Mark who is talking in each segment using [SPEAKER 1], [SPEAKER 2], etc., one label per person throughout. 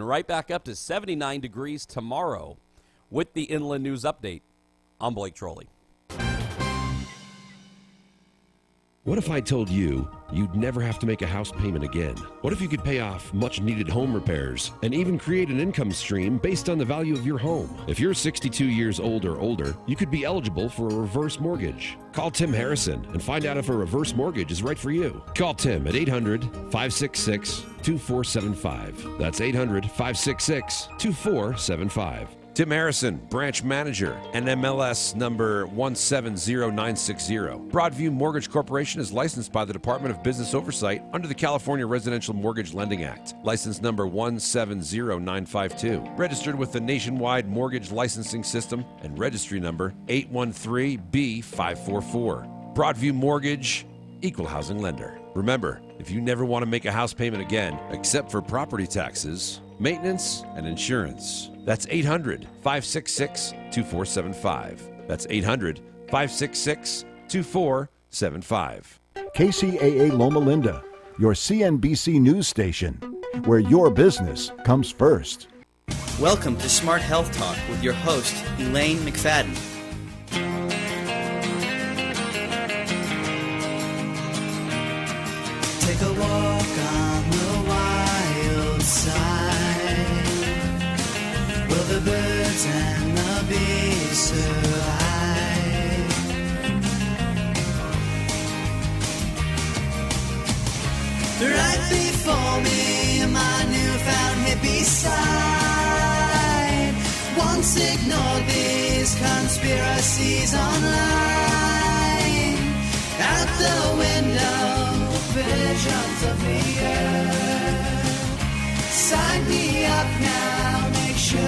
[SPEAKER 1] right back up to 79 degrees tomorrow with the Inland News Update. I'm Blake Trolley.
[SPEAKER 2] What if I told you you'd never have to make a house payment again? What if you could pay off much-needed home repairs and even create an income stream based on the value of your home? If you're 62 years old or older, you could be eligible for a reverse mortgage. Call Tim Harrison and find out if a reverse mortgage is right for you. Call Tim at 800-566-2475. That's 800-566-2475. Tim Harrison, branch manager, NMLS number 170960. Broadview Mortgage Corporation is licensed by the Department of Business Oversight under the California Residential Mortgage Lending Act. License number 170952. Registered with the Nationwide Mortgage Licensing System and registry number 813B544. Broadview Mortgage, equal housing lender. Remember, if you never want to make a house payment again, except for property taxes, maintenance, and insurance, that's 800-566-2475. That's 800-566-2475.
[SPEAKER 3] KCAA Loma Linda, your CNBC news station, where your business comes first.
[SPEAKER 4] Welcome to Smart Health Talk with your host, Elaine McFadden.
[SPEAKER 5] Take a walk on the wild side, where the birds and the bees survive. Right before me, my newfound hippie side. Once ignored these conspiracies online. Out the window, visions of the earth. Sign me up now, make sure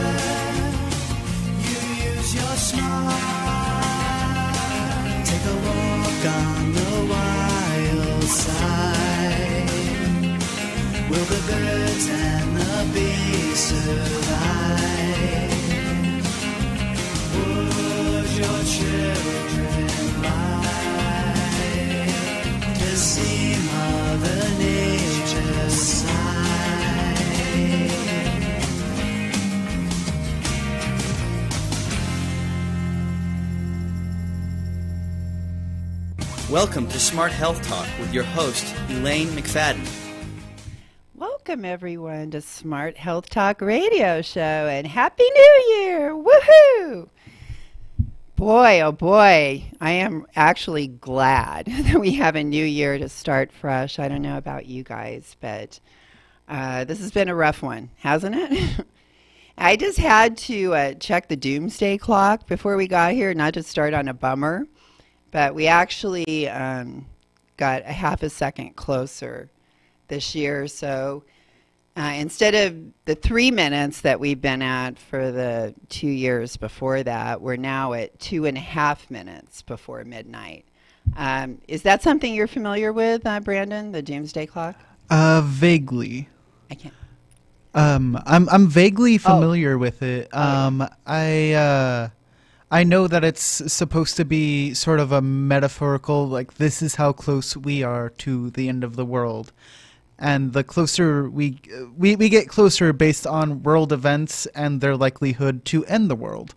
[SPEAKER 5] you use your smart. Take a walk on the wild side. Will the birds and the bees survive? Would your children ride to see Mother Nature's side?
[SPEAKER 4] Welcome to Smart Health Talk with your host, Elaine McFadden.
[SPEAKER 6] Welcome, everyone, to Smart Health Talk Radio Show, and Happy New Year! Woohoo! Boy, oh boy, I am actually glad that we have a new year to start fresh. I don't know about you guys, but this has been a rough one, hasn't it? I just had to check the doomsday clock before we got here, not to start on a bummer, but we actually got a half a second closer this year. So instead of the 3 minutes that we've been at for the 2 years before that, we're now at 2.5 minutes before midnight. Is that something you're familiar with, Brandon, the doomsday clock?
[SPEAKER 7] Vaguely.
[SPEAKER 6] I can't.
[SPEAKER 7] I'm vaguely familiar with it. I know that it's supposed to be sort of a metaphorical, like, this is how close we are to the end of the world. And the closer we get closer based on world events and their likelihood to end the world.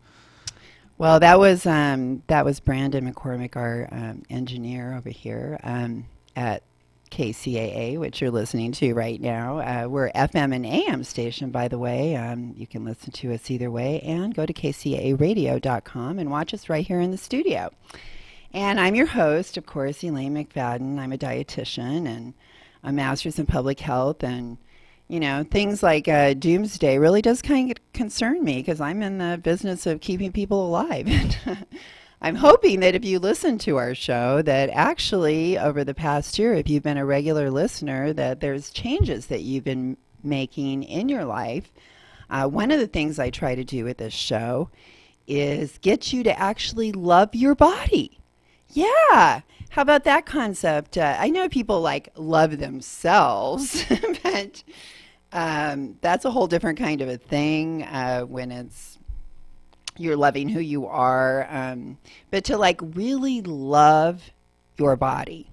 [SPEAKER 6] Well, that was Brandon McCormick, our engineer over here at KCAA, which you're listening to right now. We're FM and AM station, by the way. You can listen to us either way, and go to kcaaradio.com and watch us right here in the studio. And I'm your host, of course, Elaine McFadden. I'm a dietitian and a master's in public health, and you know, things like doomsday really does kind of concern me because I'm in the business of keeping people alive. I'm hoping that if you listen to our show, that actually over the past year, if you've been a regular listener, that there's changes that you've been making in your life. One of the things I try to do with this show is get you to actually love your body. Yeah. How about that concept? I know people like love themselves, but that's a whole different kind of a thing when it's you're loving who you are. But to like really love your body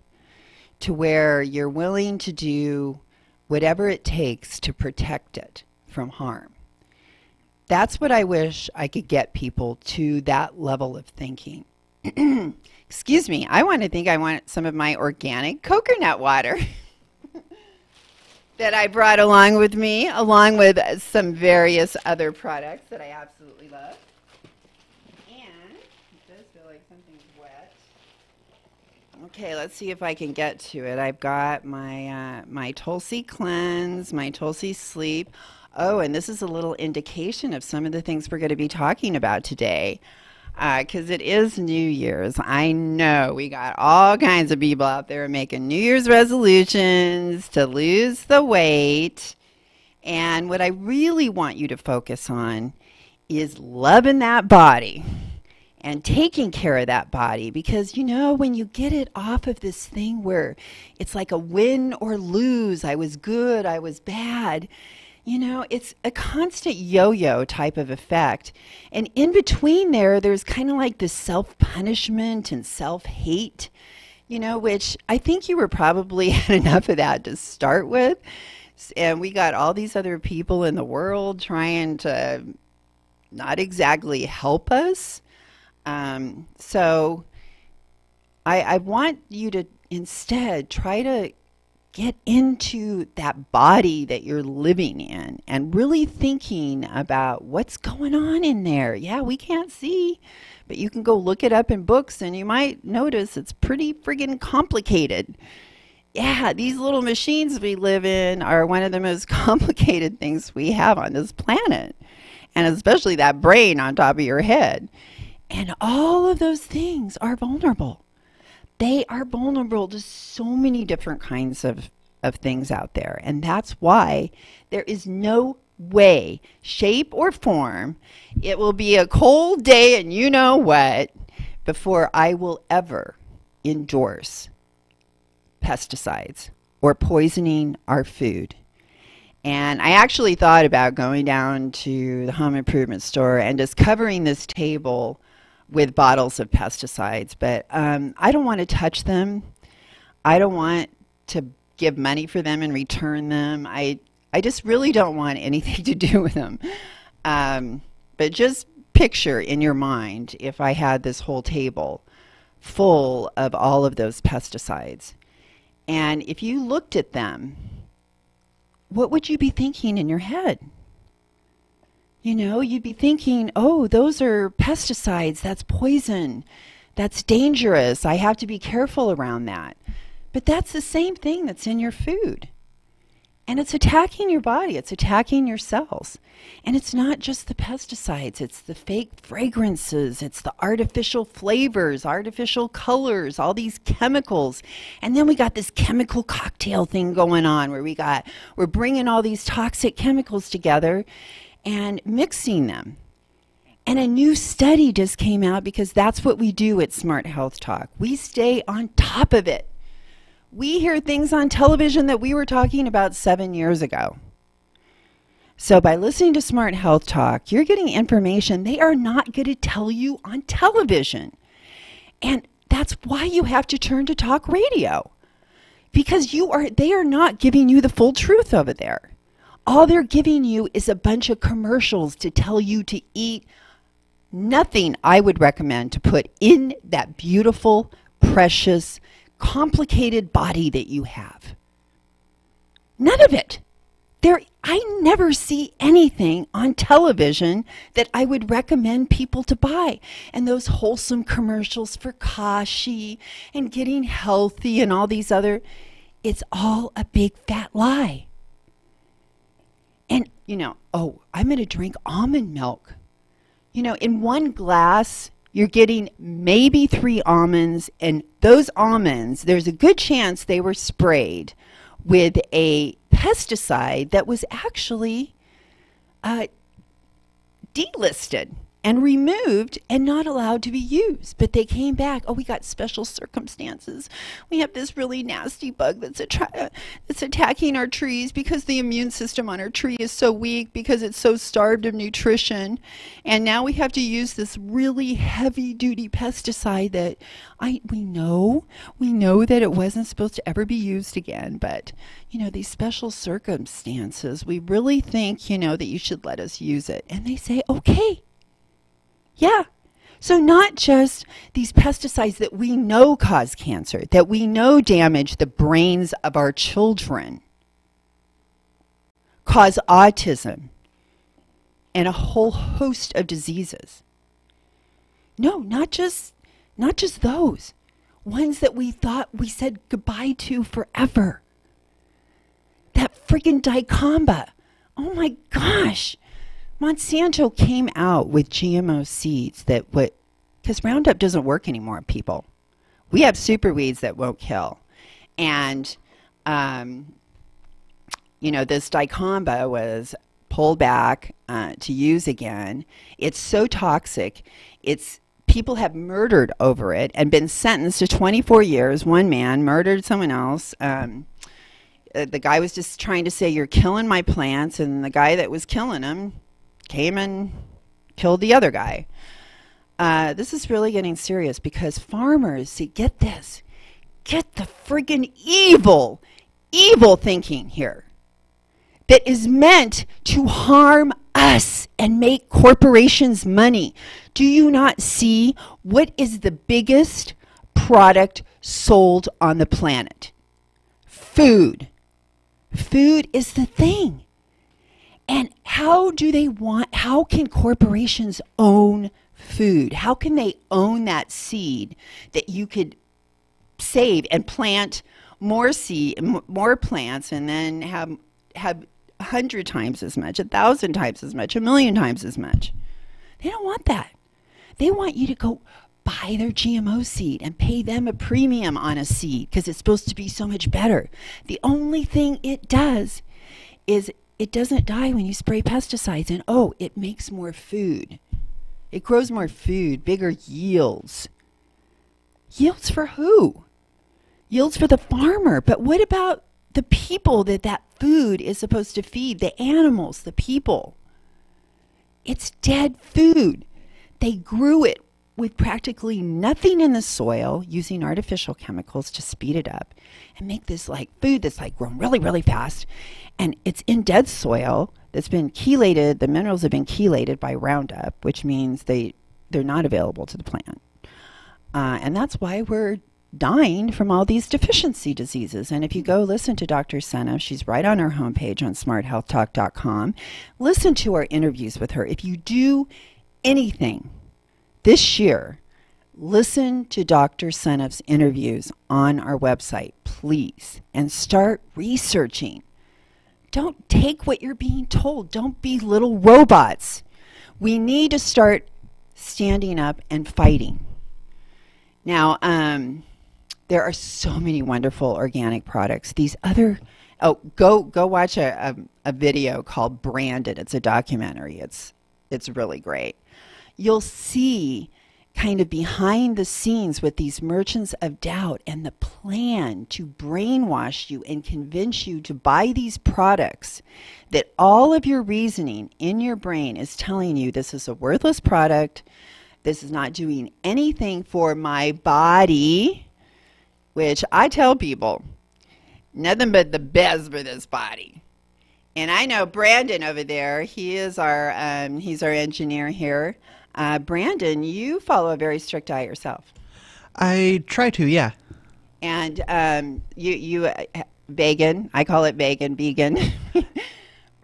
[SPEAKER 6] to where you're willing to do whatever it takes to protect it from harm. That's what I wish I could get people to, that level of thinking. Excuse me, I want some of my organic coconut water that I brought along with me, along with some various other products that I absolutely love. And it does feel like something's wet. Okay, let's see if I can get to it. I've got my Tulsi Cleanse, my Tulsi Sleep. Oh, and this is a little indication of some of the things we're going to be talking about today, because it is New Year's. I know we got all kinds of people out there making New Year's resolutions to lose the weight. And what I really want you to focus on is loving that body and taking care of that body, because, you know, when you get it off of this thing where it's like a win or lose, I was good, I was bad, you know, it's a constant yo-yo type of effect. And in between there's kind of like this self-punishment and self-hate, you know, which I think you were probably had enough of that to start with. And we got all these other people in the world trying to not exactly help us. So I want you to instead try to get into that body that you're living in and really thinking about what's going on in there. Yeah, we can't see, but you can go look it up in books and you might notice it's pretty friggin' complicated. Yeah, these little machines we live in are one of the most complicated things we have on this planet, and especially that brain on top of your head. And all of those things are vulnerable. They are vulnerable to so many different kinds of things out there. And that's why there is no way, shape, or form, it will be a cold day and you know what, before I will ever endorse pesticides or poisoning our food. And I actually thought about going down to the home improvement store and just covering this table with bottles of pesticides, but I don't want to touch them. I don't want to give money for them and return them. I just really don't want anything to do with them. But just picture in your mind if I had this whole table full of all of those pesticides. And if you looked at them, what would you be thinking in your head? You know, you'd be thinking, oh, those are pesticides, that's poison, that's dangerous, I have to be careful around that. But that's the same thing that's in your food. And it's attacking your body, it's attacking your cells. And it's not just the pesticides, it's the fake fragrances, it's the artificial flavors, artificial colors, all these chemicals. And then we got this chemical cocktail thing going on where we're bringing all these toxic chemicals together and mixing them. And a new study just came out, because that's what we do at Smart Health Talk. We stay on top of it. We hear things on television that we were talking about 7 years ago. So by listening to Smart Health Talk, you're getting information they are not going to tell you on television. And that's why you have to turn to talk radio, because they are not giving you the full truth over there. All they're giving you is a bunch of commercials to tell you to eat nothing I would recommend to put in that beautiful, precious, complicated body that you have. None of it. I never see anything on television that I would recommend people to buy. And those wholesome commercials for Kashi and getting healthy and all these other, it's all a big fat lie. And, you know, oh, I'm going to drink almond milk. You know, in one glass, you're getting maybe 3 almonds, and those almonds, there's a good chance they were sprayed with a pesticide that was actually delisted. and removed and not allowed to be used. But they came back. Oh, we got special circumstances. We have this really nasty bug that's attacking our trees because the immune system on our tree is so weak because it's so starved of nutrition. And now we have to use this really heavy-duty pesticide that we know that it wasn't supposed to ever be used again. But, these special circumstances, we really think, that you should let us use it. And they say, okay. Yeah. So not just these pesticides that we know cause cancer, that we know damage the brains of our children, cause autism, and a whole host of diseases. No, not just those. Ones that we thought we said goodbye to forever. That friggin' dicamba. Oh my gosh. Monsanto came out with GMO seeds because Roundup doesn't work anymore, people. We have super weeds that won't kill. And, this dicamba was pulled back to use again. It's so toxic. People have murdered over it and been sentenced to 24 years. One man murdered someone else. The guy was just trying to say, you're killing my plants, and the guy that was killing them came and killed the other guy. This is really getting serious because farmers, see, get this. Get the friggin' evil thinking here that is meant to harm us and make corporations money. Do you not see what is the biggest product sold on the planet? Food. Food is the thing. And how can corporations own food? How can they own that seed that you could save and plant more plants and then have 100 times as much, 1,000 times as much, 1,000,000 times as much? They don't want that. They want you to go buy their GMO seed and pay them a premium on a seed because it's supposed to be so much better. The only thing it does is it doesn't die when you spray pesticides, and it makes more food. It grows more food, bigger yields. Yields for who? Yields for the farmer. But what about the people that food is supposed to feed? The animals, the people. It's dead food. They grew it with practically nothing in the soil, using artificial chemicals to speed it up and make this food that's grown really, really fast. And it's in dead soil that's been chelated. The minerals have been chelated by Roundup, which means they're not available to the plant. And that's why we're dying from all these deficiency diseases. And if you go listen to Dr. Senna, she's right on her homepage on smarthealthtalk.com. Listen to our interviews with her. If you do anything this year, listen to Dr. Senna's interviews on our website, please, and start researching. Don't take what you're being told. Don't be little robots. We need to start standing up and fighting. Now, there are so many wonderful organic products. These other, go watch a video called Branded. It's a documentary. It's really great. You'll see kind of behind the scenes with these merchants of doubt and the plan to brainwash you and convince you to buy these products that all of your reasoning in your brain is telling you this is a worthless product, this is not doing anything for my body, which I tell people, nothing but the best for this body. And I know Brandon over there, he's our engineer here. Brandon, you follow a very strict diet yourself.
[SPEAKER 7] I try to, yeah.
[SPEAKER 6] And you vegan. I call it vegan.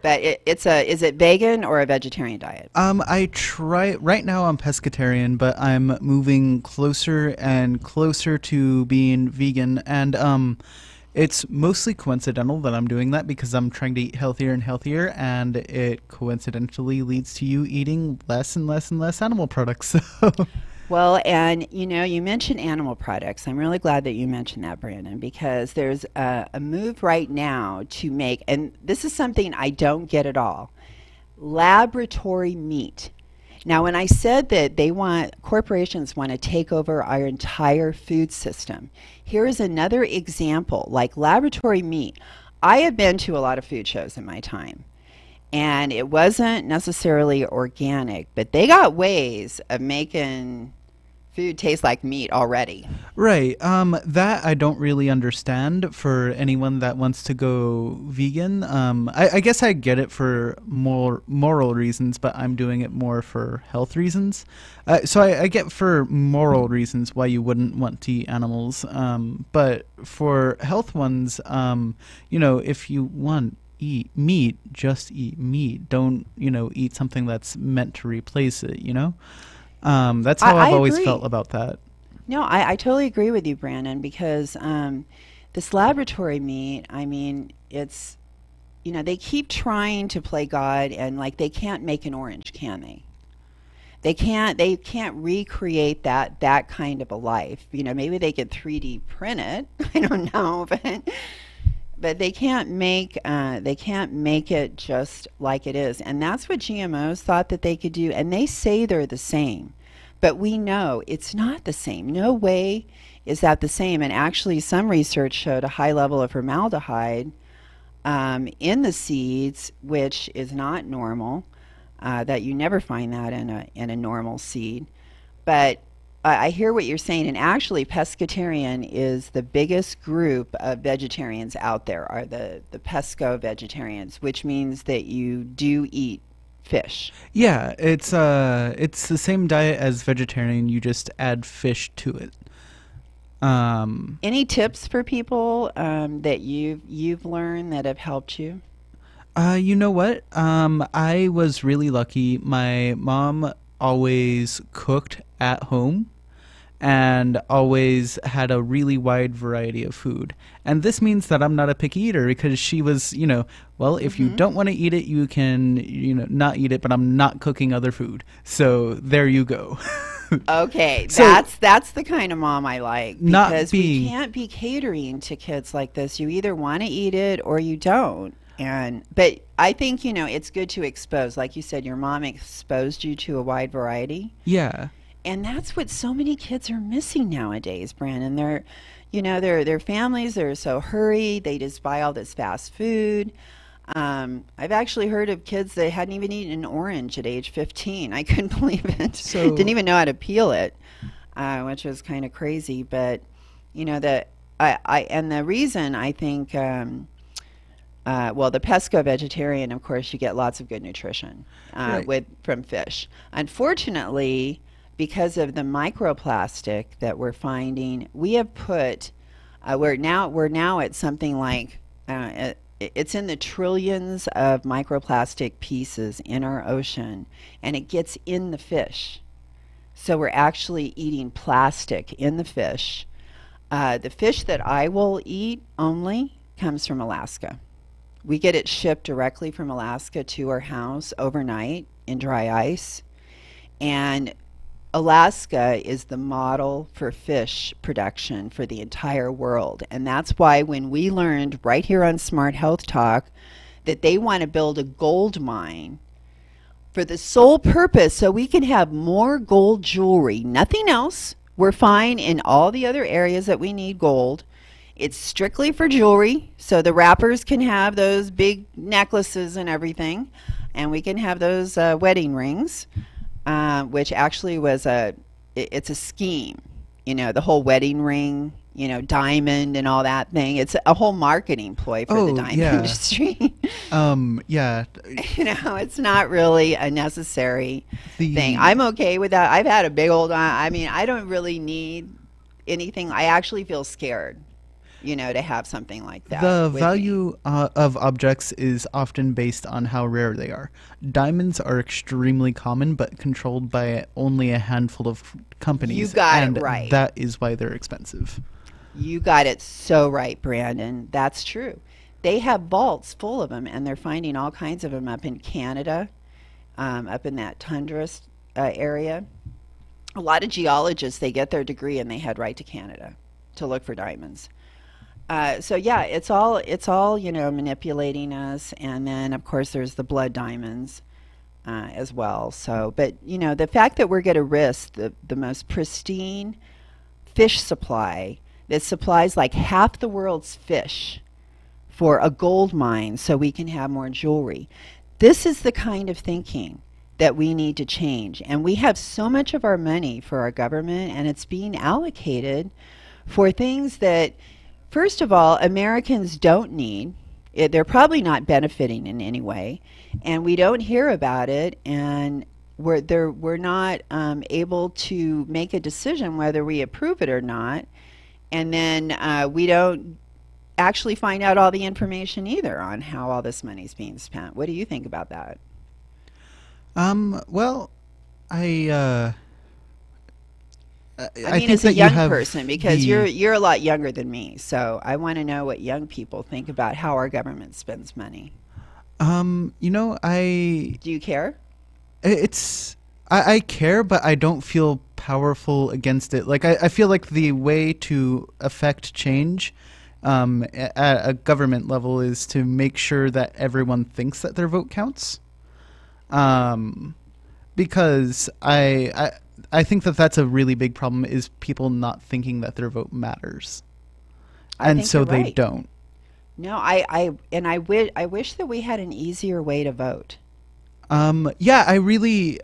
[SPEAKER 6] But is it vegan or a vegetarian diet?
[SPEAKER 7] I try right now. I'm pescatarian, but I'm moving closer and closer to being vegan. And it's mostly coincidental that I'm doing that because I'm trying to eat healthier and healthier, and it coincidentally leads to you eating less and less and less animal products. So.
[SPEAKER 6] Well, and you mentioned animal products. I'm really glad that you mentioned that, Brandon, because there's a move right now to make, and this is something I don't get at all, laboratory meat. Now, when I said that corporations want to take over our entire food system, here is another example, like laboratory meat. I have been to a lot of food shows in my time, and it wasn't necessarily organic, but they got ways of making food taste like meat already.
[SPEAKER 7] Right. That I don't really understand for anyone that wants to go vegan. I guess I get it for more moral reasons, but I'm doing it more for health reasons. So I get for moral reasons why you wouldn't want to eat animals. But for health ones, if you want eat meat, just eat meat. Don't, eat something that's meant to replace it, That's how I've always felt about that.
[SPEAKER 6] No, I totally agree with you, Brandon, because this laboratory meat, it's, they keep trying to play God, and like they can't make an orange, can they? They can't recreate that kind of a life. Maybe they could 3D print it. I don't know, but they can't make it just like it is. And that's what GMOs thought that they could do, and they say they're the same. But we know it's not the same. No way is that the same. And actually, some research showed a high level of formaldehyde in the seeds, which is not normal, that you never find that in a normal seed. But I hear what you're saying, and actually pescatarian is the biggest group of vegetarians out there, are the pesco vegetarians, which means that you do eat fish.
[SPEAKER 7] Yeah, it's the same diet as vegetarian, you just add fish to it.
[SPEAKER 6] Any tips for people that you've learned that have helped you?
[SPEAKER 7] You know what? I was really lucky. My mom always cooked at home and always had a really wide variety of food. And this means that I'm not a picky eater, because she was, if you don't want to eat it, you can, not eat it, but I'm not cooking other food. So there you go.
[SPEAKER 6] Okay,
[SPEAKER 7] So-
[SPEAKER 6] that's the kind of mom I like, because we can't be catering to kids like this. You either want to eat it or you don't. But I think, it's good to expose. Like you said, your mom exposed you to a wide variety.
[SPEAKER 7] Yeah.
[SPEAKER 6] And that's what so many kids are missing nowadays, Brandon. Their families are so hurried. They just buy all this fast food. I've actually heard of kids that hadn't even eaten an orange at age 15. I couldn't believe it.
[SPEAKER 7] So-
[SPEAKER 6] Didn't even know how to peel it, which was kind of crazy. But, and the reason I think, the pesco vegetarian, of course, you get lots of good nutrition
[SPEAKER 7] Right.
[SPEAKER 6] from fish. Unfortunately, because of the microplastic that we're finding, we have put we're now at something like it's in the trillions of microplastic pieces in our ocean, and it gets in the fish. So we're actually eating plastic in the fish. The fish that I will eat only comes from Alaska. We get it shipped directly from Alaska to our house overnight in dry ice. And Alaska is the model for fish production for the entire world. And that's why when we learned right here on Smart Health Talk that they want to build a gold mine for the sole purpose so we can have more gold jewelry, nothing else. We're fine in all the other areas that we need gold. It's strictly for jewelry, so the rappers can have those big necklaces and everything, and we can have those wedding rings. Which actually it's a scheme, the whole wedding ring, diamond and all that thing. It's a whole marketing ploy for the diamond industry.
[SPEAKER 7] Yeah.
[SPEAKER 6] It's not really a necessary thing. I'm okay with that. I've had a big old, I don't really need anything. I actually feel scared, to have something like that.
[SPEAKER 7] The
[SPEAKER 6] with
[SPEAKER 7] value of objects is often based on how rare they are. Diamonds are extremely common, but controlled by only a handful of companies.
[SPEAKER 6] You got
[SPEAKER 7] and
[SPEAKER 6] it right.
[SPEAKER 7] That is why they're expensive.
[SPEAKER 6] You got it so right, Brandon. That's true. They have vaults full of them, and they're finding all kinds of them up in Canada, up in that tundra area. A lot of geologists, they get their degree and they head right to Canada to look for diamonds. So yeah, it's all manipulating us, and then of course there's the blood diamonds, as well. So, but the fact that we're going to risk the most pristine fish supply that supplies like half the world's fish for a gold mine so we can have more jewelry. This is the kind of thinking that we need to change. And we have so much of our money for our government, and it's being allocated for things that, first of all, Americans don't need. They're probably not benefiting in any way, and we don't hear about it, and we're not able to make a decision whether we approve it or not, and then we don't actually find out all the information either on how all this money is being spent. What do you think about that?
[SPEAKER 7] Well, I
[SPEAKER 6] mean,
[SPEAKER 7] think
[SPEAKER 6] as a
[SPEAKER 7] that you
[SPEAKER 6] young
[SPEAKER 7] have
[SPEAKER 6] person, because
[SPEAKER 7] the-
[SPEAKER 6] you're a lot younger than me, so I want to know what young people think about how our government spends money. Do you care?
[SPEAKER 7] I care, but I don't feel powerful against it. Like I feel like the way to affect change at a government level is to make sure that everyone thinks that their vote counts. Because I think that that's a really big problem, is people not thinking that their vote matters.
[SPEAKER 6] I
[SPEAKER 7] And
[SPEAKER 6] think
[SPEAKER 7] so
[SPEAKER 6] you're
[SPEAKER 7] they
[SPEAKER 6] right.
[SPEAKER 7] don't.
[SPEAKER 6] No, I wish that we had an easier way to vote.
[SPEAKER 7] Yeah, I really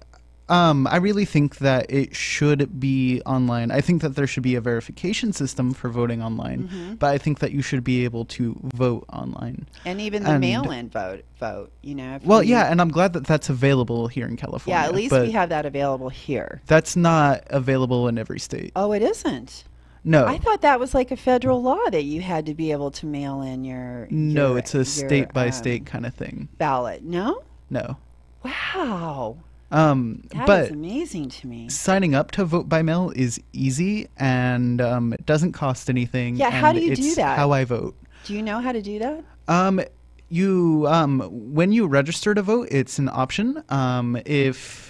[SPEAKER 7] think that it should be online. I think that there should be a verification system for voting online, but I think that you should be able to vote online.
[SPEAKER 6] And even the mail-in vote,
[SPEAKER 7] Well, yeah, and I'm glad that that's available here in California.
[SPEAKER 6] yeah, at least
[SPEAKER 7] but
[SPEAKER 6] we have that available here.
[SPEAKER 7] that's not available in every state.
[SPEAKER 6] Oh, it isn't?
[SPEAKER 7] No.
[SPEAKER 6] I thought that was like a federal law that you had to be able to mail in
[SPEAKER 7] No,
[SPEAKER 6] your
[SPEAKER 7] it's a state-by-state kind of thing.
[SPEAKER 6] ballot. No?
[SPEAKER 7] No.
[SPEAKER 6] Wow. That
[SPEAKER 7] But
[SPEAKER 6] is amazing to me.
[SPEAKER 7] signing up to vote by mail is easy, and it doesn't cost anything.
[SPEAKER 6] Yeah, how
[SPEAKER 7] and
[SPEAKER 6] do you do
[SPEAKER 7] it's
[SPEAKER 6] that?
[SPEAKER 7] how I vote.
[SPEAKER 6] Do you know how to do that?
[SPEAKER 7] When you register to vote, it's an option. If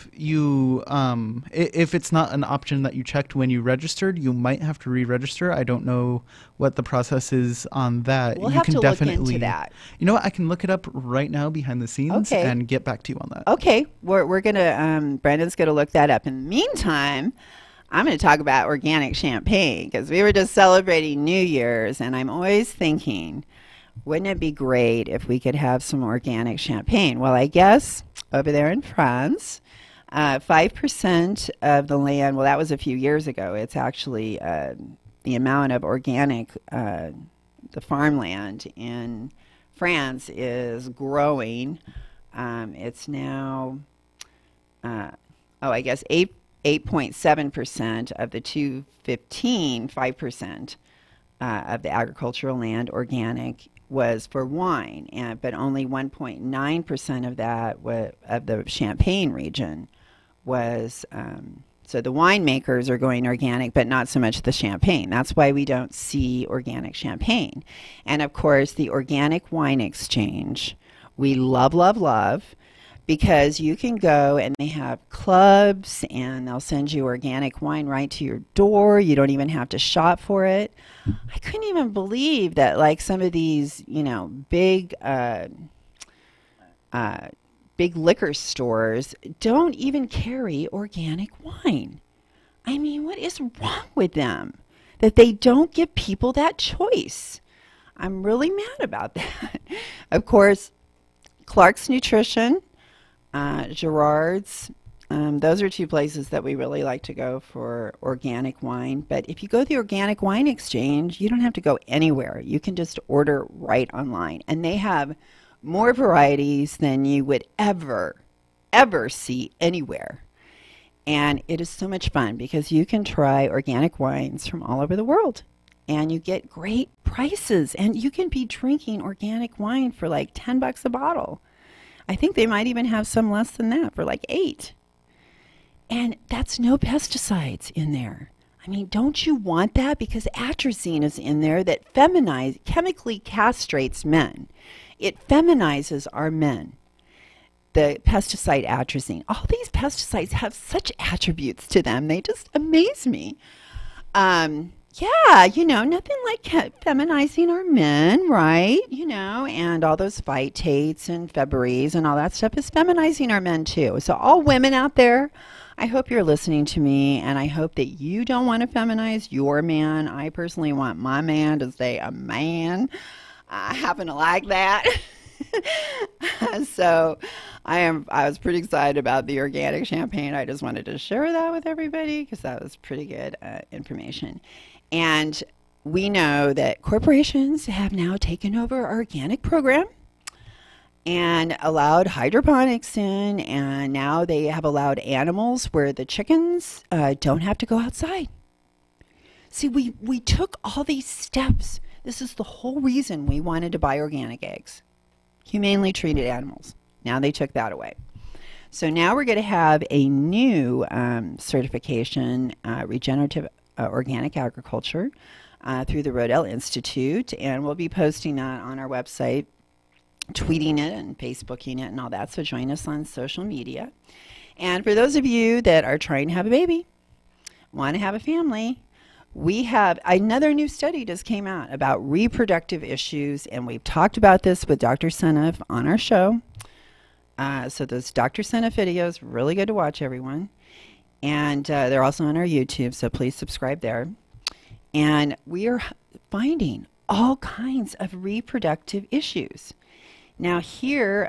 [SPEAKER 7] it's not an option that you checked when you registered, you might have to re-register. I don't know what the process is on that.
[SPEAKER 6] We'll
[SPEAKER 7] you
[SPEAKER 6] have
[SPEAKER 7] can
[SPEAKER 6] to
[SPEAKER 7] definitely
[SPEAKER 6] look into that.
[SPEAKER 7] You know what? I can look it up right now behind the scenes
[SPEAKER 6] Okay.
[SPEAKER 7] and get back to you on that.
[SPEAKER 6] Okay, we're gonna Brandon's gonna look that up. In the meantime, I'm gonna talk about organic champagne, because we were just celebrating New Year's, and I'm always thinking, wouldn't it be great if we could have some organic champagne? Well, I guess over there in France, 5% of the land. Well, that was a few years ago. It's actually the amount of organic, the farmland in France is growing. It's now, I guess 8.7% of the 5% of the agricultural land organic was for wine, but only 1.9% of that of the Champagne region was. So the winemakers are going organic, but not so much the champagne. That's why we don't see organic champagne. And of course, the Organic Wine Exchange, we love, love, love, because you can go and they have clubs and they'll send you organic wine right to your door. You don't even have to shop for it. I couldn't even believe that, like, some of these, big liquor stores don't even carry organic wine. I mean, what is wrong with them that they don't give people that choice? I'm really mad about that. Of course, Clark's Nutrition, Gerard's, those are two places that we really like to go for organic wine. But if you go to the Organic Wine Exchange, you don't have to go anywhere. You can just order right online. And they have more varieties than you would ever see anywhere. And it is so much fun because you can try organic wines from all over the world. And you get great prices. And you can be drinking organic wine for like $10 a bottle. I think they might even have some less than that for like $8. And that's no pesticides in there. I mean, don't you want that? Because atrazine is in there that chemically castrates men. It feminizes our men. The pesticide atrazine. All these pesticides have such attributes to them. They just amaze me. Yeah, nothing like feminizing our men, right? And all those fight Tates and Februaries and all that stuff is feminizing our men too. So all women out there, I hope you're listening to me, and I hope that you don't want to feminize your man. I personally want my man to stay a man. I happen to like that. So I was pretty excited about the organic champagne. I just wanted to share that with everybody because that was pretty good information. And we know that corporations have now taken over our organic program and allowed hydroponics in, and now they have allowed animals where the chickens don't have to go outside. See, we took all these steps. This is the whole reason we wanted to buy organic eggs. Humanely treated animals. Now they took that away. So now we're going to have a new certification, regenerative organic agriculture, through the Rodell Institute, and we'll be posting that on our website, tweeting it and Facebooking it and all that. So join us on social media. And for those of you that are trying to have a baby, want to have a family, we have another new study just came out about reproductive issues, and we've talked about this with Dr. Seneff on our show. So those Dr. Seneff videos, really good to watch, everyone. And they're also on our YouTube, so please subscribe there. And we are finding all kinds of reproductive issues. Now here,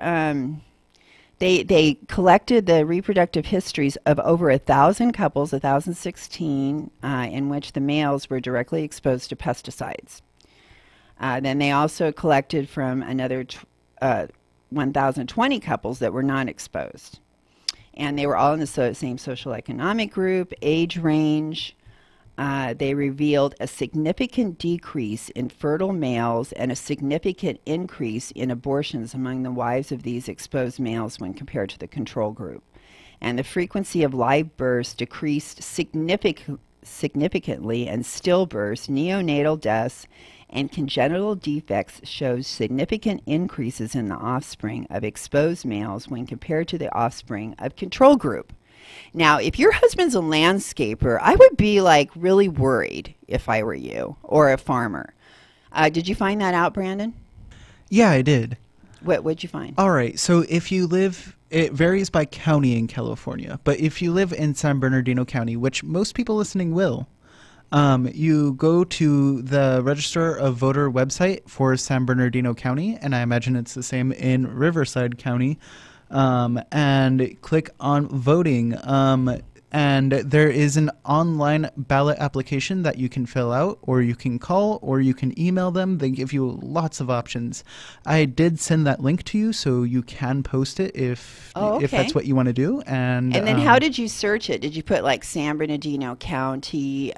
[SPEAKER 6] they collected the reproductive histories of over 1,000 couples, 1,016, in which the males were directly exposed to pesticides. Then they also collected from another 1,020 couples that were not exposed. And they were all in the same social economic group, age range. They revealed a significant decrease in fertile males and a significant increase in abortions among the wives of these exposed males when compared to the control group. And the frequency of live births decreased significantly, and stillbirths, neonatal deaths, and congenital defects shows significant increases in the offspring of exposed males when compared to the offspring of control group. Now, if your husband's a landscaper, I would be like really worried if I were you, or a farmer. Did you find that out, Brandon?
[SPEAKER 7] Yeah, I did.
[SPEAKER 6] What'd you find?
[SPEAKER 7] All right. So if you live, it varies by county in California, but if you live in San Bernardino County, which most people listening will, you go to the Register of Voter website for San Bernardino County, and I imagine it's the same in Riverside County, and click on voting. And there is an online ballot application that you can fill out, or you can call, or you can email them. They give you lots of options. I did send that link to you, so you can post it if that's what you want to do. And
[SPEAKER 6] then how did you search it? Did you put like San Bernardino County?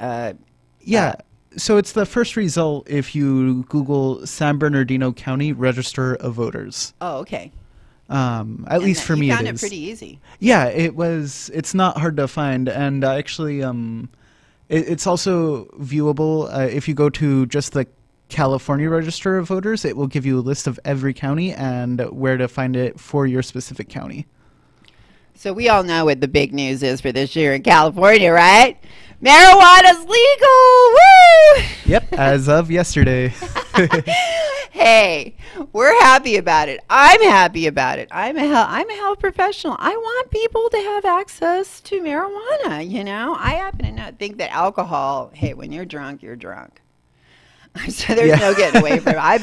[SPEAKER 7] Yeah. So it's the first result if you Google San Bernardino County Register of Voters.
[SPEAKER 6] Oh, okay.
[SPEAKER 7] At least for me,
[SPEAKER 6] you
[SPEAKER 7] it
[SPEAKER 6] found
[SPEAKER 7] is.
[SPEAKER 6] it pretty easy.
[SPEAKER 7] Yeah, it was. It's not hard to find, and actually, it's also viewable if you go to just the California Register of Voters. It will give you a list of every county and where to find it for your specific county.
[SPEAKER 6] So we all know what the big news is for this year in California, right? Marijuana's legal! Woo!
[SPEAKER 7] Yep, as of yesterday.
[SPEAKER 6] Hey, we're happy about it. I'm happy about it. I'm a health professional. I want people to have access to marijuana, you know? I happen to not think that alcohol, hey, when you're drunk, you're drunk. So there's no getting away from it. I've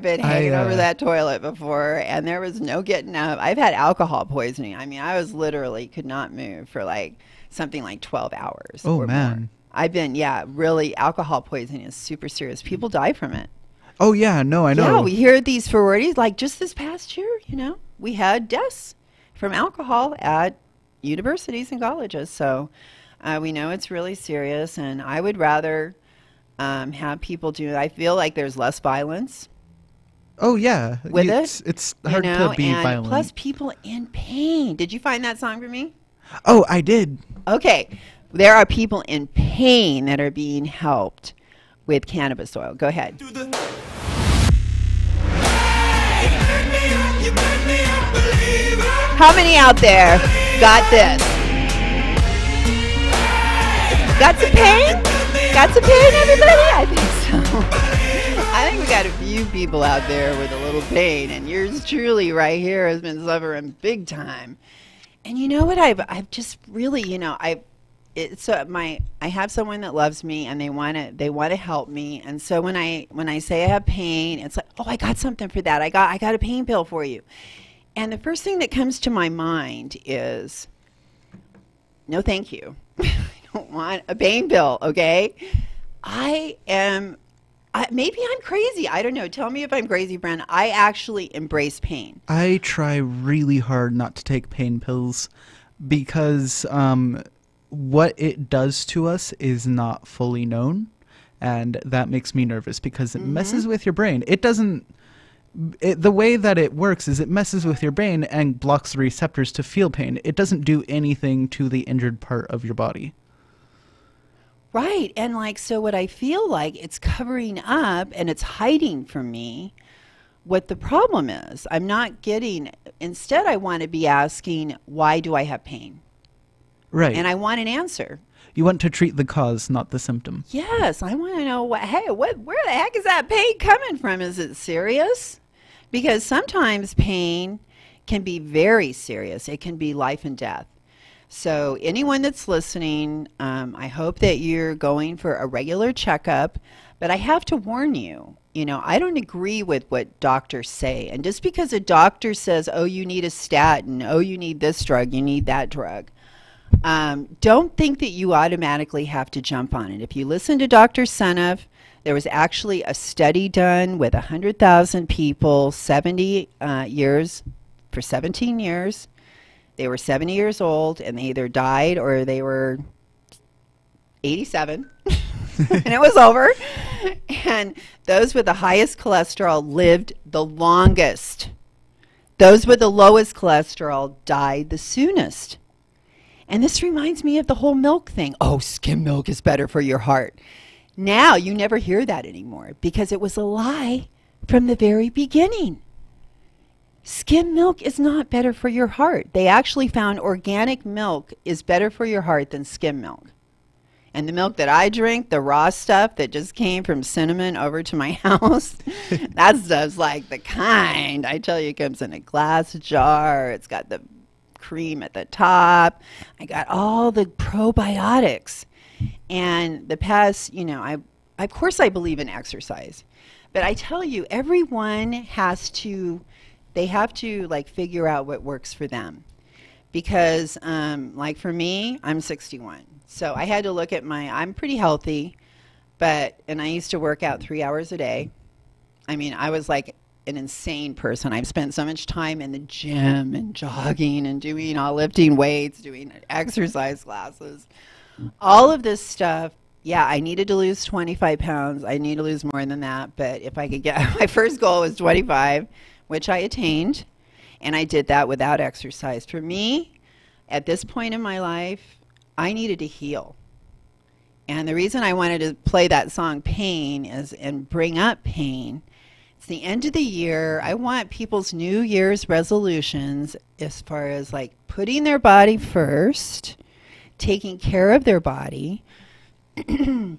[SPEAKER 6] been hanging over that toilet before, and there was no getting up. I've had alcohol poisoning. I mean, I was literally could not move for like something like 12 hours.
[SPEAKER 7] Oh,
[SPEAKER 6] or
[SPEAKER 7] man.
[SPEAKER 6] more. I've been, really, alcohol poisoning is super serious. People die from it.
[SPEAKER 7] Oh, yeah, no, I know.
[SPEAKER 6] Yeah, we hear these sororities, like just this past year, you know, we had deaths from alcohol at universities and colleges. So we know it's really serious, and I would rather have people do it. I feel like there's less violence.
[SPEAKER 7] Oh, yeah.
[SPEAKER 6] With
[SPEAKER 7] it's hard to be
[SPEAKER 6] and
[SPEAKER 7] violent.
[SPEAKER 6] Plus people in pain. Did you find that song for me?
[SPEAKER 7] Oh, I did.
[SPEAKER 6] Okay. There are people in pain that are being helped with cannabis oil. Go ahead. How many out there got this? Got some pain? Got some pain, everybody? I think so. I think we got a few people out there with a little pain, and yours truly right here has been suffering big time. And you know what? I've just really, I have someone that loves me, and they want to help me. And so when I say I have pain, it's like, oh, I got something for that. I got a pain pill for you. And the first thing that comes to my mind is, no, thank you. I don't want a pain pill. Okay, maybe I'm crazy. I don't know. Tell me if I'm crazy, Brent. I actually embrace pain.
[SPEAKER 7] I try really hard not to take pain pills because what it does to us is not fully known, and that makes me nervous because it messes with your brain. It doesn't. The way that it works is it messes with your brain and blocks the receptors to feel pain. It doesn't do anything to the injured part of your body.
[SPEAKER 6] Right. And so what I feel like, it's covering up and it's hiding from me what the problem is. I'm not getting, instead I want to be asking, why do I have pain?
[SPEAKER 7] Right.
[SPEAKER 6] And I want an answer.
[SPEAKER 7] You want to treat the cause, not the symptom.
[SPEAKER 6] Yes. I want to know, where the heck is that pain coming from? Is it serious? Because sometimes pain can be very serious. It can be life and death. So anyone that's listening, I hope that you're going for a regular checkup. But I have to warn you, I don't agree with what doctors say. And just because a doctor says, oh, you need a statin, oh, you need this drug, you need that drug, don't think that you automatically have to jump on it. If you listen to Dr. Senev, there was actually a study done with 100,000 people, 70 years, for 17 years. They were 70 years old, and they either died or they were 87, and it was over. And those with the highest cholesterol lived the longest. Those with the lowest cholesterol died the soonest. And this reminds me of the whole milk thing. Oh, skim milk is better for your heart. Now you never hear that anymore because it was a lie from the very beginning. Skim milk is not better for your heart. They actually found organic milk is better for your heart than skim milk. And the milk that I drink, the raw stuff that just came from Cinnamon over to my house, that stuff's like the kind, I tell you, it comes in a glass jar. It's got the cream at the top. I got all the probiotics. And the past, of course I believe in exercise. But I tell you, everyone has to, they have to figure out what works for them. Because for me, I'm 61. So I had to look at I'm pretty healthy, and I used to work out 3 hours a day. I mean, I was like an insane person. I've spent so much time in the gym and jogging and lifting weights, doing exercise classes. All of this stuff, yeah, I needed to lose 25 pounds. I need to lose more than that. But if I could my first goal was 25, which I attained. And I did that without exercise. For me, at this point in my life, I needed to heal. And the reason I wanted to play that song, Pain, and bring up pain, it's the end of the year. I want people's New Year's resolutions as far as putting their body first, taking care of their body. You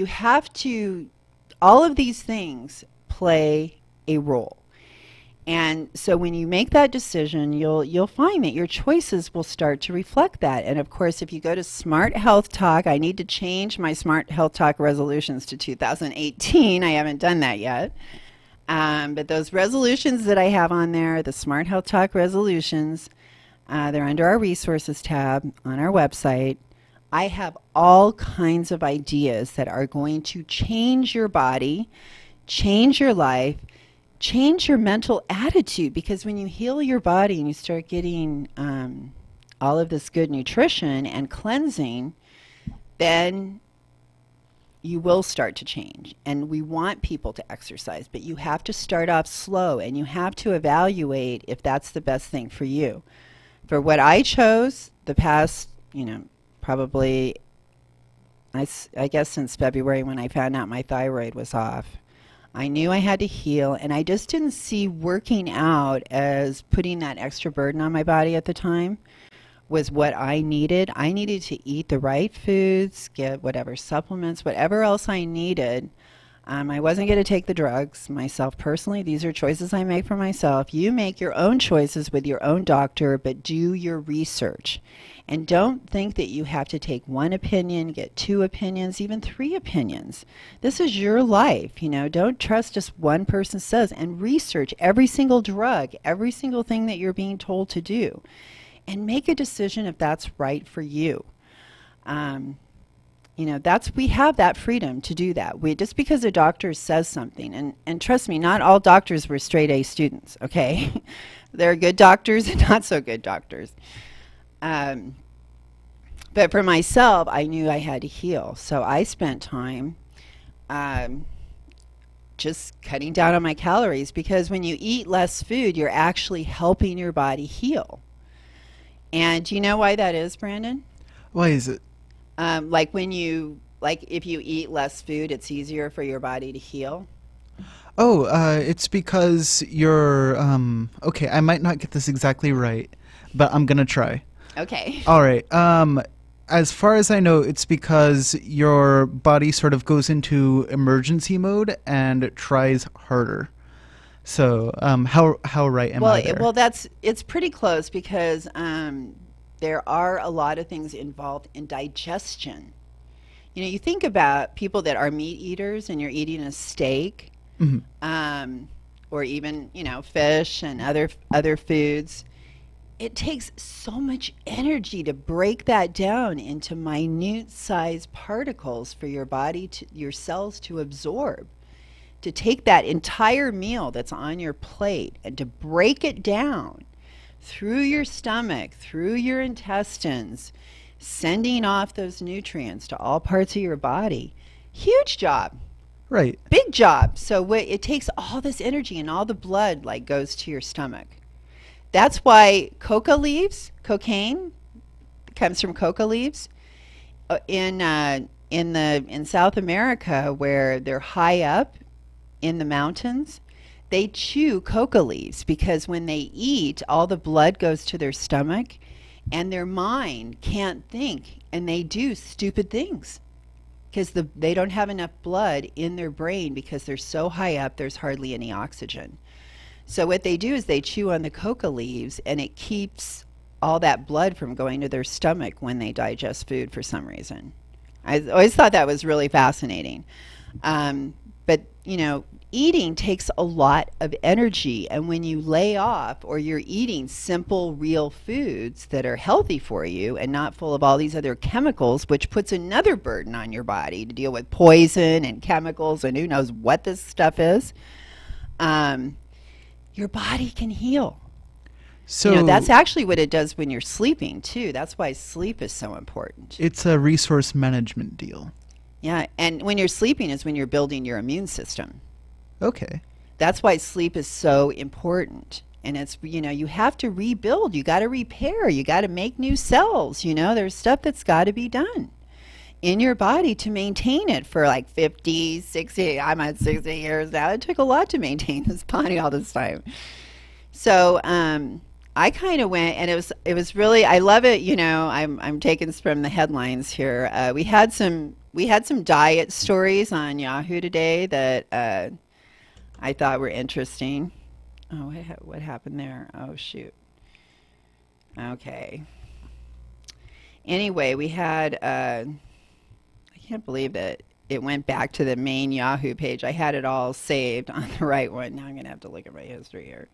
[SPEAKER 6] have to, all of these things play a role. And so when you make that decision, you'll find that your choices will start to reflect that. And of course, if you go to Smart Health Talk, I need to change my Smart Health Talk resolutions to 2018. I haven't done that yet. But those resolutions that I have on there, the Smart Health Talk resolutions, they're under our resources tab on our website. I have all kinds of ideas that are going to change your body, change your life, change your mental attitude, because when you heal your body and you start getting all of this good nutrition and cleansing, then you will start to change. And we want people to exercise, but you have to start off slow and you have to evaluate if that's the best thing for you. For what I chose the past, probably, I guess since February when I found out my thyroid was off, I knew I had to heal, and I just didn't see working out as putting that extra burden on my body at the time, was what I needed. I needed to eat the right foods, get whatever supplements, whatever else I needed. I wasn't going to take the drugs myself personally. These are choices I make for myself. You make your own choices with your own doctor, but do your research. And don't think that you have to take one opinion, get two opinions, even three opinions. This is your life, you know. Don't trust just one person says, and research every single drug, every single thing that you're being told to do, and make a decision if that's right for you. You know, we have that freedom to do that. Just because a doctor says something, and trust me, not all doctors were straight A students, okay? There are good doctors and not so good doctors. But for myself, I knew I had to heal. So I spent time just cutting down on my calories, because when you eat less food, you're actually helping your body heal. And do you know why that is, Brandon?
[SPEAKER 7] Why is it?
[SPEAKER 6] Like if you eat less food, it's easier for your body to heal.
[SPEAKER 7] Oh, it's because you're, okay, I might not get this exactly right, but I'm going to try.
[SPEAKER 6] Okay.
[SPEAKER 7] All right. As far as I know, it's because your body sort of goes into emergency mode and tries harder. So, how right am I there?
[SPEAKER 6] Well, it's pretty close, because there are a lot of things involved in digestion. You know, you think about people that are meat eaters, and you're eating a steak, or even, you know, fish and other foods. It takes so much energy to break that down into minute sized particles for your body, your cells to absorb. To take that entire meal that's on your plate and to break it down through your stomach, through your intestines, sending off those nutrients to all parts of your body. Huge job.
[SPEAKER 7] Right.
[SPEAKER 6] Big job. So it takes all this energy, and all the blood like goes to your stomach. That's why cocaine comes from coca leaves. In South America, where they're high up in the mountains, they chew coca leaves, because when they eat, all the blood goes to their stomach, and their mind can't think, and they do stupid things, because they don't have enough blood in their brain, because they're so high up, there's hardly any oxygen. So what they do is they chew on the coca leaves, and it keeps all that blood from going to their stomach when they digest food for some reason. I always thought that was really fascinating. But, you know, eating takes a lot of energy, and when you lay off, or you're eating simple, real foods that are healthy for you and not full of all these other chemicals, which puts another burden on your body to deal with poison and chemicals and who knows what this stuff is, your body can heal. So, you know, that's actually what it does when you're sleeping too. That's why sleep is so important.
[SPEAKER 7] It's a resource management deal.
[SPEAKER 6] Yeah, and when you're sleeping is when you're building your immune system.
[SPEAKER 7] Okay.
[SPEAKER 6] That's why sleep is so important. And it's, you know, you have to rebuild, you got to repair, you got to make new cells, you know, there's stuff that's got to be done in your body to maintain it for like 50, 60, I'm at 60 years now. It took a lot to maintain this body all this time. So, I kind of went, and it was really, I love it, you know, I'm taking from the headlines here. We had some diet stories on Yahoo today that I thought were interesting. Oh, what happened there? Oh, shoot. Okay. Anyway, we had, I can't believe that it went back to the main Yahoo page. I had it all saved on the right one. Now I'm going to have to look at my history here.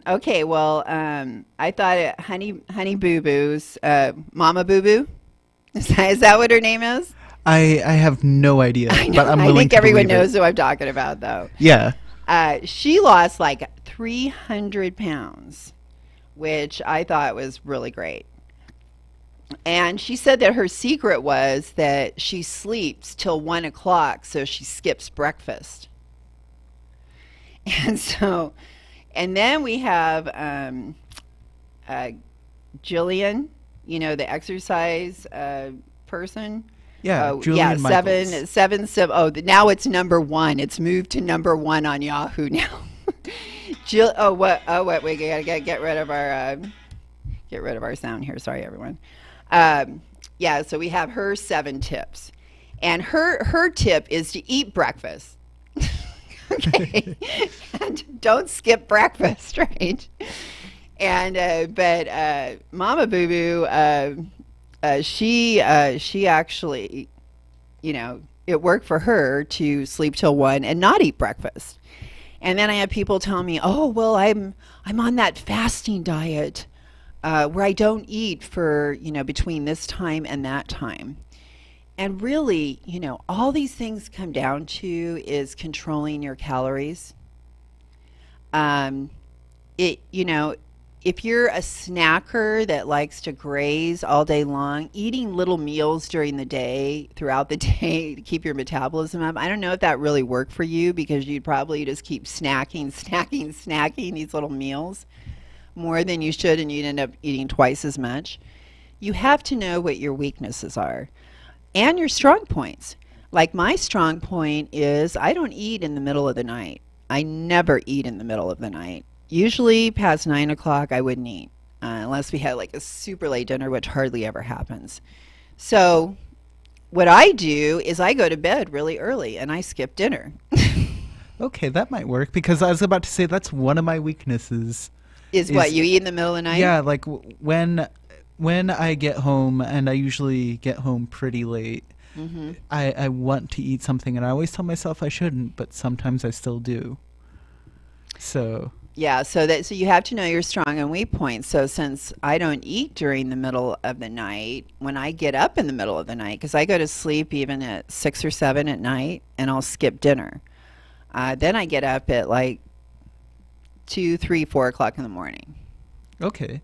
[SPEAKER 6] Okay, well, I thought Honey Boo Boo's, Mama Boo Boo. Is that what her name is?
[SPEAKER 7] I have no idea, but I'm willing to believe it.
[SPEAKER 6] I think everyone knows who I'm talking about, though.
[SPEAKER 7] Yeah.
[SPEAKER 6] She lost like 300 pounds, which I thought was really great. And she said that her secret was that she sleeps till 1 o'clock, so she skips breakfast. And then we have Jillian, you know, the exercise person.
[SPEAKER 7] Yeah, Julian Michaels.
[SPEAKER 6] Now it's number one. It's moved to number one on Yahoo now. We gotta get rid of our get rid of our sound here. Sorry, everyone. Yeah, so we have her 7 tips. And her tip is to eat breakfast. Okay. And don't skip breakfast, right? And but Mama Boo Boo, she actually, you know, it worked for her to sleep till 1 and not eat breakfast. And then I have people tell me, "Oh, well, I'm on that fasting diet where I don't eat for, you know, between this time and that time." And really, you know, all these things come down to is controlling your calories. You know, if you're a snacker that likes to graze all day long, eating little meals during the day, throughout the day to keep your metabolism up, I don't know if that really worked for you, because you'd probably just keep snacking these little meals more than you should, and you'd end up eating twice as much. You have to know what your weaknesses are and your strong points. Like my strong point is I don't eat in the middle of the night. I never eat in the middle of the night. Usually past 9 o'clock I wouldn't eat unless we had like a super late dinner, which hardly ever happens. So what I do is I go to bed really early and I skip dinner.
[SPEAKER 7] Okay, that might work, because I was about to say that's one of my weaknesses.
[SPEAKER 6] Is what, you eat in the middle of the night?
[SPEAKER 7] Yeah, like when I get home, and I usually get home pretty late, I want to eat something, and I always tell myself I shouldn't, but sometimes I still do. So
[SPEAKER 6] yeah, so you have to know your strong and weak points. So since I don't eat during the middle of the night, when I get up in the middle of the night, because I go to sleep even at 6 or 7 at night, and I'll skip dinner. Then I get up at like 2, 3, 4 o'clock in the morning.
[SPEAKER 7] okay.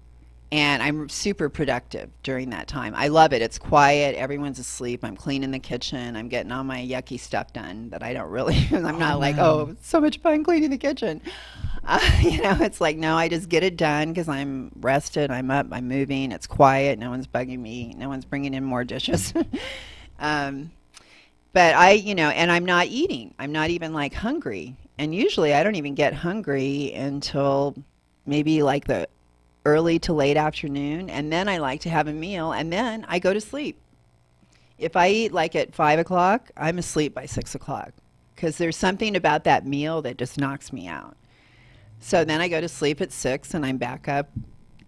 [SPEAKER 6] And I'm super productive during that time. I love it. It's quiet. Everyone's asleep. I'm cleaning the kitchen. I'm getting all my yucky stuff done that I don't really, I'm not like, oh, it's so much fun cleaning the kitchen. You know, it's like, no, I just get it done because I'm rested. I'm up. I'm moving. It's quiet. No one's bugging me. No one's bringing in more dishes. But you know, and I'm not eating. I'm not even like hungry. And usually I don't even get hungry until maybe like the early to late afternoon, and then I like to have a meal, and then I go to sleep. If I eat like at 5 o'clock, I'm asleep by 6 o'clock, because there's something about that meal that just knocks me out. So then I go to sleep at 6 and I'm back up,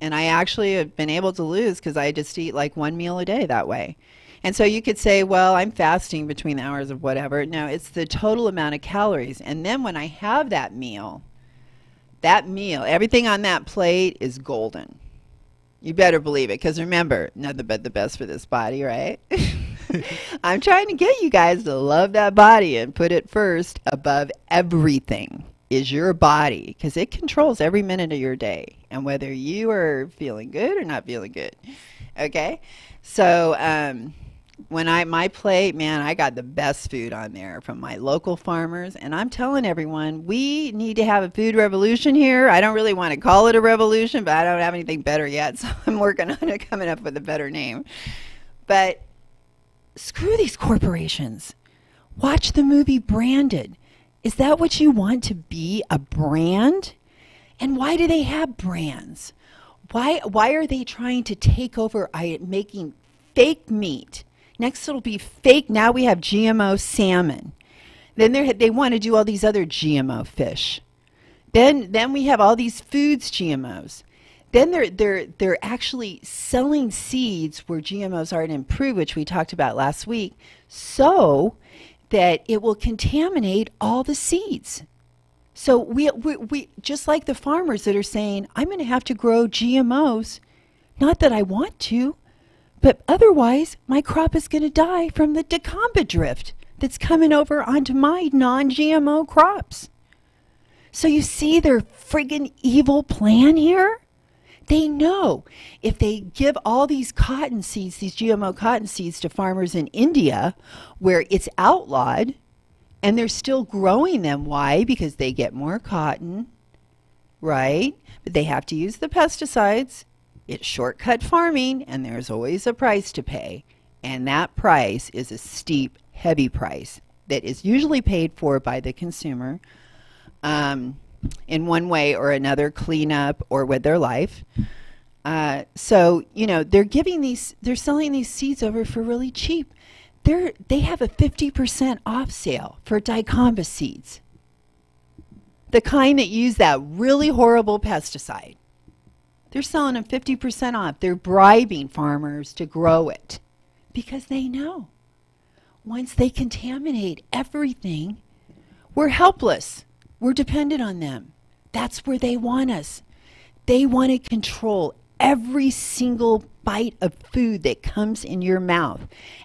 [SPEAKER 6] and I actually have been able to lose because I just eat like 1 meal a day that way. And so you could say, well, I'm fasting between the hours of whatever. No, it's the total amount of calories. And then when I have that meal, everything on that plate is golden. You better believe it, because remember, nothing but the best for this body, right? I'm trying to get you guys to love that body and put it first above everything is your body, because it controls every minute of your day and whether you are feeling good or not feeling good. Okay? So, when my plate, man, I got the best food on there from my local farmers, and I'm telling everyone, we need to have a food revolution here. I don't really want to call it a revolution, but I don't have anything better yet, so I'm working on it, coming up with a better name. But screw these corporations. Watch the movie Branded. Is that what you want to be, a brand? And why do they have brands? Why are they trying to take over making fake meat? Next it'll be fake. Now we have GMO salmon. Then they want to do all these other GMO fish. Then we have all these foods GMOs. Then they're actually selling seeds where GMOs aren't improved, which we talked about last week, so that it will contaminate all the seeds. So we just like the farmers that are saying, I'm going to have to grow GMOs, not that I want to, but otherwise my crop is going to die from the dicamba drift that's coming over onto my non-GMO crops. So you see their friggin' evil plan here? They know if they give all these cotton seeds, these GMO cotton seeds, to farmers in India where it's outlawed, and they're still growing them. Why? Because they get more cotton, right? But they have to use the pesticides. It's shortcut farming, and there's always a price to pay. And that price is a steep, heavy price that is usually paid for by the consumer in one way or another, cleanup or with their life. So, they're selling these seeds over for really cheap. They have a 50% off sale for dicamba seeds. The kind that use that really horrible pesticide. They're selling them 50% off. They're bribing farmers to grow it because they know once they contaminate everything, we're helpless. We're dependent on them. That's where they want us. They want to control every single bite of food that comes in your mouth.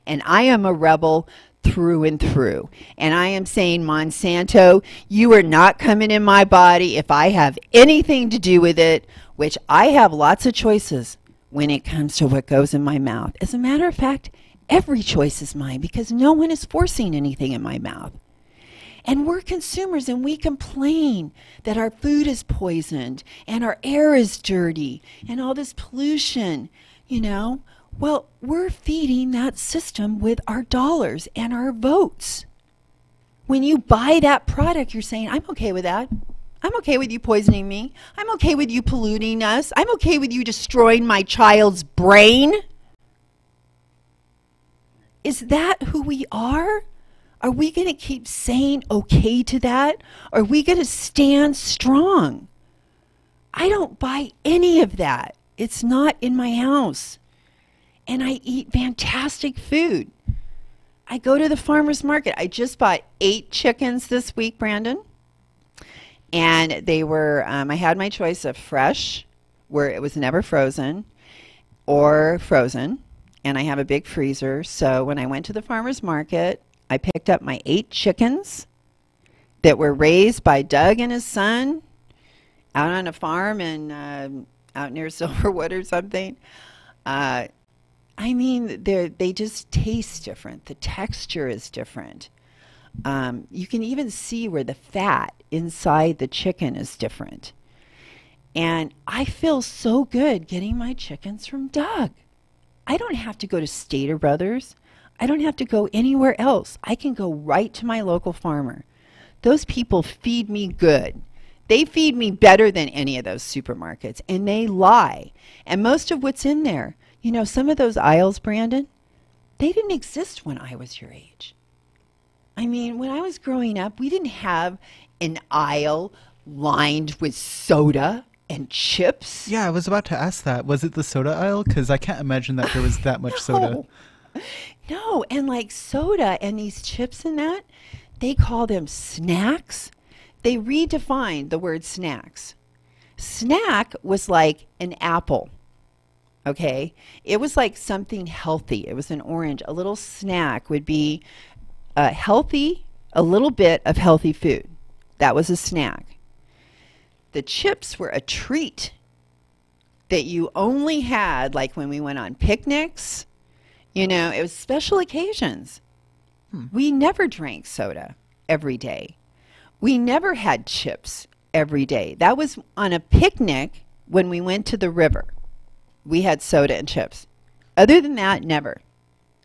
[SPEAKER 6] And I am a rebel through and through. And I am saying, Monsanto, you are not coming in my body if I have anything to do with it, which I have lots of choices when it comes to what goes in my mouth. As a matter of fact, every choice is mine because no one is forcing anything in my mouth. And we're consumers and we complain that our food is poisoned and our air is dirty and all this pollution, Well, we're feeding that system with our dollars and our votes. When you buy that product, you're saying, I'm okay with that. I'm okay with you poisoning me. I'm okay with you polluting us. I'm okay with you destroying my child's brain. Is that who we are? Are we going to keep saying okay to that? Are we going to stand strong? I don't buy any of that. It's not in my house. And I eat fantastic food. I go to the farmer's market. I just bought 8 chickens this week, Brandon. And they were, I had my choice of fresh, where it was never frozen, or frozen. And I have a big freezer. So when I went to the farmer's market, I picked up my 8 chickens that were raised by Doug and his son out on a farm in out near Silverwood or something. They just taste different. The texture is different. You can even see where the fat inside the chicken is different. And I feel so good getting my chickens from Doug. I don't have to go to Stater Brothers. I don't have to go anywhere else. I can go right to my local farmer. Those people feed me good. They feed me better than any of those supermarkets, and they lie. And most of what's in there, some of those aisles, Brandon, they didn't exist when I was your age. When I was growing up, we didn't have an aisle lined with soda and chips.
[SPEAKER 7] Yeah, I was about to ask that. Was it the soda aisle? Because I can't imagine that there was that much soda.
[SPEAKER 6] No, and like soda and these chips and that, they call them snacks. They redefined the word snacks. Snack was like an apple, okay? It was like something healthy. It was an orange. A little snack would be healthy, a little bit of healthy food. That was a snack. The chips were a treat that you only had like when we went on picnics. It was special occasions. We never drank soda every day. We never had chips every day. That was on a picnic when we went to the river. We had soda and chips. Other than that, never.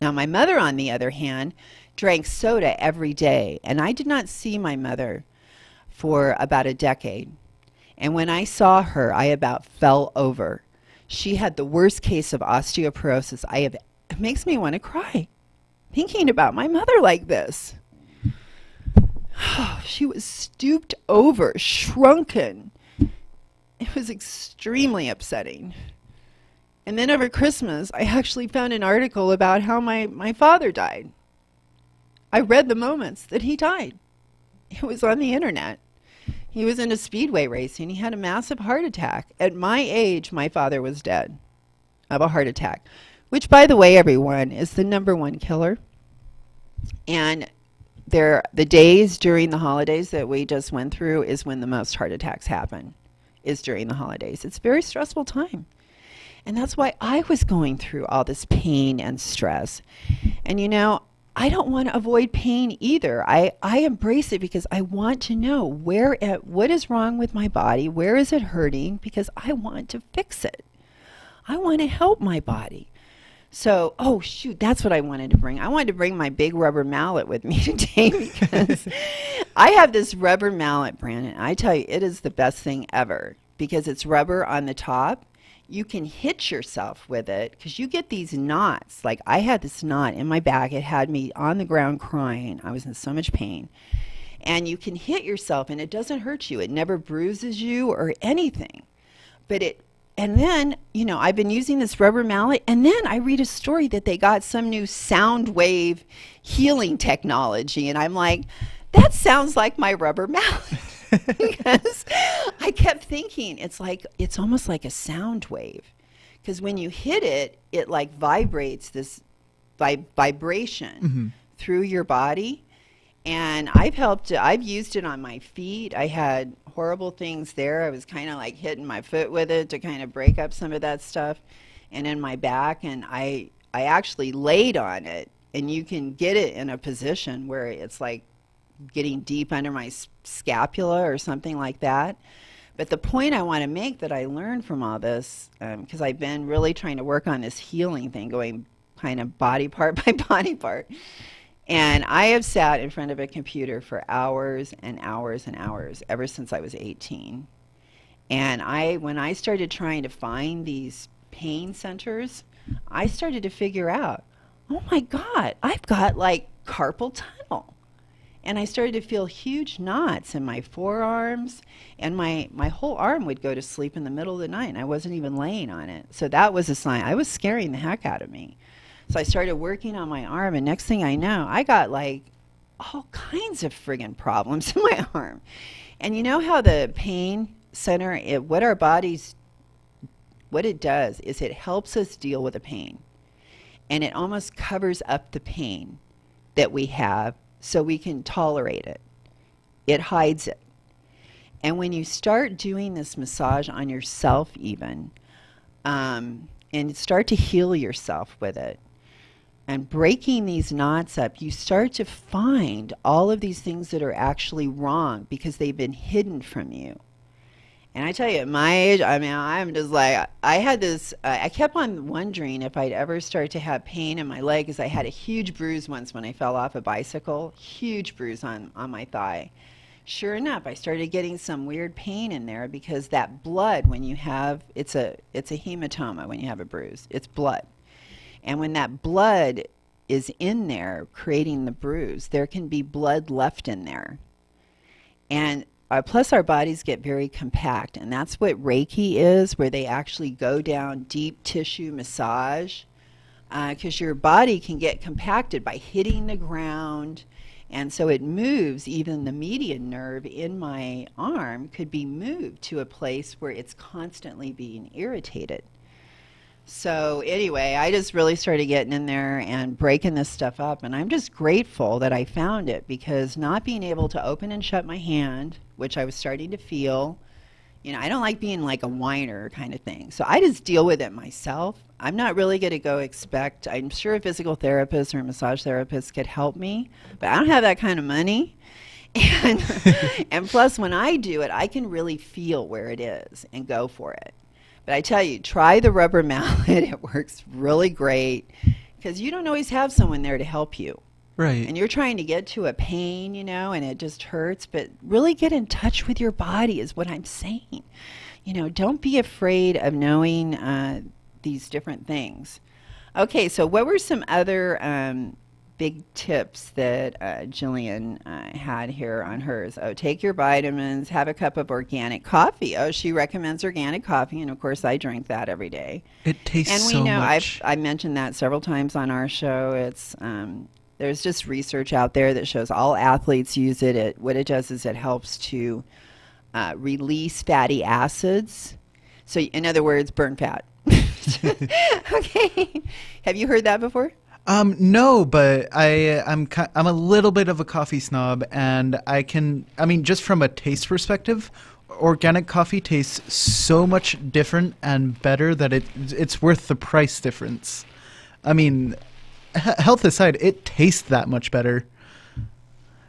[SPEAKER 6] Now, my mother, on the other hand, drank soda every day. And I did not see my mother for about a decade. And when I saw her, I about fell over. She had the worst case of osteoporosis I have. It makes me want to cry thinking about my mother like this. She was stooped over, shrunken. It was extremely upsetting. And then over Christmas, I actually found an article about how my father died. I read the moments that he died. It was on the internet. He was in a speedway race and he had a massive heart attack. At my age, my father was dead of a heart attack, which, by the way, everyone, is the #1 killer. And the days during the holidays that we just went through is when the most heart attacks happen, is during the holidays. It's a very stressful time. And that's why I was going through all this pain and stress. And I don't want to avoid pain either. I embrace it because I want to know what is wrong with my body, where is it hurting, because I want to fix it. I want to help my body. So, that's what I wanted to bring. I wanted to bring my big rubber mallet with me today because I have this rubber mallet, Brandon. I tell you, it is the best thing ever because it's rubber on the top. you can hit yourself with it because you get these knots. Like I had this knot in my back. It had me on the ground crying. I was in so much pain. And you can hit yourself and it doesn't hurt you. It never bruises you or anything. And then, you know, I've been using this rubber mallet, and then I read a story that they got some new sound wave healing technology. And I'm like, that sounds like my rubber mallet. Because I kept thinking, it's almost like a sound wave. Because when you hit it, it like vibrates this vibration through your body. And I've used it on my feet. I had horrible things there. I was kind of like hitting my foot with it to kind of break up some of that stuff. And in my back, and I actually laid on it. And you can get it in a position where it's like getting deep under my scapula or something like that. But the point I want to make that I learned from all this, because I've been really trying to work on this healing thing, going kind of body part by body part. And I have sat in front of a computer for hours and hours and hours ever since I was 18. And when I started trying to find these pain centers, I started to figure out, oh my God, I've got like carpal tunnel. And I started to feel huge knots in my forearms, and my whole arm would go to sleep in the middle of the night, and I wasn't even laying on it. So that was a sign. I was scaring the heck out of me. So I started working on my arm, and next thing I know, I got like all kinds of friggin' problems in my arm. And you know how the pain center, what it does is it helps us deal with the pain. And it almost covers up the pain that we have so we can tolerate it. It hides it. And when you start doing this massage on yourself even, and start to heal yourself with it, and breaking these knots up, you start to find all of these things that are actually wrong because they've been hidden from you. And I tell you, at my age, I mean, I'm just like, I had this, I kept on wondering if I'd ever start to have pain in my leg, because I had a huge bruise once when I fell off a bicycle, huge bruise on my thigh. Sure enough, I started getting some weird pain in there because that blood, when you have, it's a hematoma when you have a bruise, it's blood. And when that blood is in there creating the bruise, there can be blood left in there. And plus our bodies get very compact, and that's what Reiki is, where they actually go down deep tissue massage, because your body can get compacted by hitting the ground, and so it moves. Even the median nerve in my arm could be moved to a place where it's constantly being irritated. So anyway, I just really started getting in there and breaking this stuff up, and I'm just grateful that I found it, because not being able to open and shut my hand, which I was starting to feel, you know, I don't like being like a whiner kind of thing. So I just deal with it myself. I'm not really going to go expect, I'm sure a physical therapist or a massage therapist could help me, but I don't have that kind of money. And, and plus when I do it, I can really feel where it is and go for it. But I tell you, try the rubber mallet. It works really great, because you don't always have someone there to help you.
[SPEAKER 7] Right.
[SPEAKER 6] And you're trying to get to a pain, you know, and it just hurts. But really get in touch with your body is what I'm saying. You know, don't be afraid of knowing these different things. Okay, so what were some other big tips that Jillian had here on hers? Oh, take your vitamins, have a cup of organic coffee. Oh, she recommends organic coffee, and of course I drink that every day.
[SPEAKER 7] It tastes
[SPEAKER 6] and we
[SPEAKER 7] so
[SPEAKER 6] know,
[SPEAKER 7] much.
[SPEAKER 6] I mentioned that several times on our show. It's there's just research out there that shows all athletes use it. What it does is it helps to release fatty acids. So in other words, burn fat. Okay. Have you heard that before?
[SPEAKER 7] No, but I'm a little bit of a coffee snob, and just from a taste perspective, organic coffee tastes so much different and better that it's worth the price difference. I mean, health aside, it tastes that much better.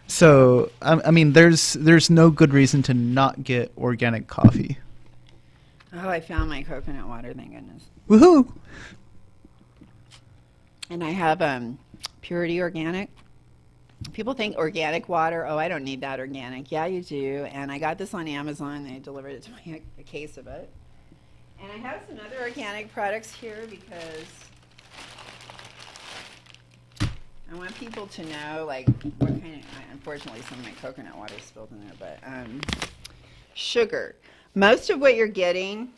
[SPEAKER 7] So, I mean, there's no good reason to not get organic coffee.
[SPEAKER 6] Oh, I found my coconut water, thank goodness.
[SPEAKER 7] Woohoo!
[SPEAKER 6] And I have Purity Organic. People think organic water, oh, I don't need that organic. Yeah, you do. And I got this on Amazon. They delivered it to me, a case of it. And I have some other organic products here because I want people to know, like, what kind of, unfortunately, some of my coconut water spilled in there, but sugar. Most of what you're getting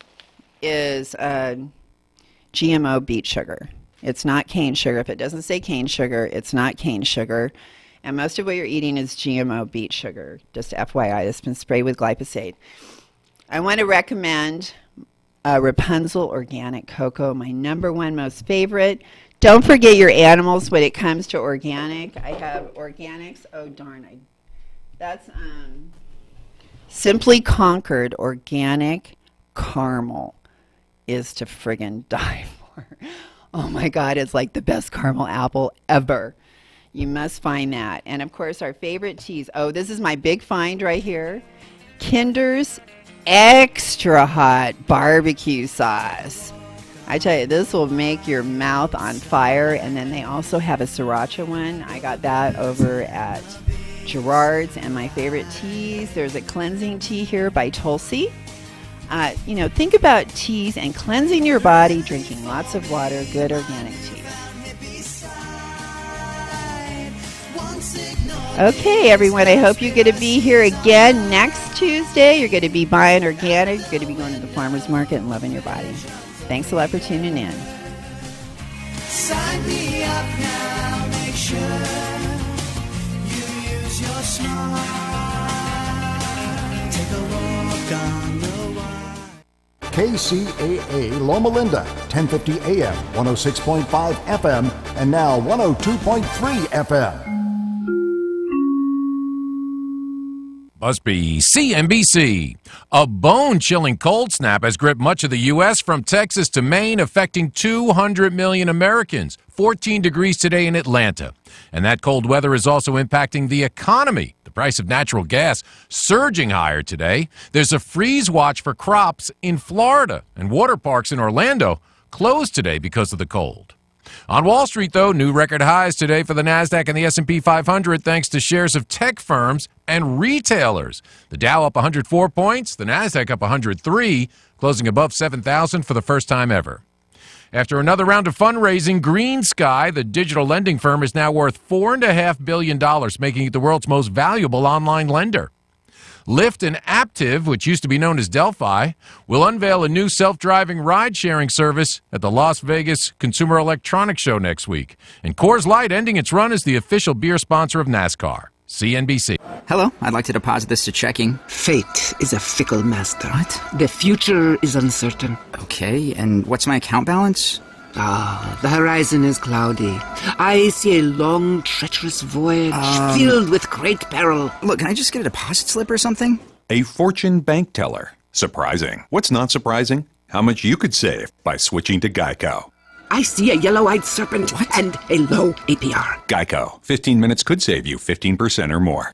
[SPEAKER 6] is GMO beet sugar. It's not cane sugar. If it doesn't say cane sugar, it's not cane sugar. And most of what you're eating is GMO beet sugar, just FYI. It's been sprayed with glyphosate. I want to recommend Rapunzel Organic Cocoa, my number one most favorite. Don't forget your animals when it comes to organic. I have organics. Oh, darn. That's Simply Conquered Organic Caramel is to friggin' die for. Oh, my God. It's like the best caramel apple ever. You must find that. And, of course, our favorite teas. Oh, this is my big find right here. Kinder's Extra Hot Barbecue Sauce. I tell you, this will make your mouth on fire. And then they also have a sriracha one. I got that over at Gerard's. And my favorite teas, there's a cleansing tea here by Tulsi. Think about teas and cleansing your body, drinking lots of water, good organic teas. Okay, everyone, I hope you're going to be here again next Tuesday. You're going to be buying organic. You're going to be going to the farmer's market and loving your body. Thanks a lot for tuning in.
[SPEAKER 5] Sign me up now. Make sure you use your smart. Take a walk on the wire.
[SPEAKER 3] KCAA Loma Linda, 1050 AM, 106.5 FM, and now 102.3 FM.
[SPEAKER 2] Must be CNBC. A bone-chilling cold snap has gripped much of the U.S. from Texas to Maine, affecting 200 million Americans. 14 degrees today in Atlanta. And that cold weather is also impacting the economy. The price of natural gas surging higher today. There's a freeze watch for crops in Florida, and water parks in Orlando closed today because of the cold. On Wall Street, though, new record highs today for the Nasdaq and the S&P 500 thanks to shares of tech firms and retailers. The Dow up 104 points, the Nasdaq up 103, closing above 7,000 for the first time ever. After another round of fundraising, Green Sky, the digital lending firm, is now worth $4.5 billion, making it the world's most valuable online lender. Lyft and Aptiv, which used to be known as Delphi, will unveil a new self-driving ride-sharing service at the Las Vegas Consumer Electronics Show next week. And Coors Light ending its run as the official beer sponsor of NASCAR. CNBC.
[SPEAKER 8] Hello, I'd like to deposit this to checking.
[SPEAKER 9] Fate is a fickle master.
[SPEAKER 8] What?
[SPEAKER 9] The future is uncertain.
[SPEAKER 8] Okay, and what's my account balance?
[SPEAKER 9] The horizon is cloudy. I see a long, treacherous voyage filled with great peril.
[SPEAKER 8] Look, can I just get a deposit slip or something?
[SPEAKER 10] A fortune bank teller. Surprising. What's not surprising? How much you could save by switching to Geico.
[SPEAKER 9] I see a yellow-eyed serpent and a low APR.
[SPEAKER 10] Geico. 15 minutes could save you 15% or more.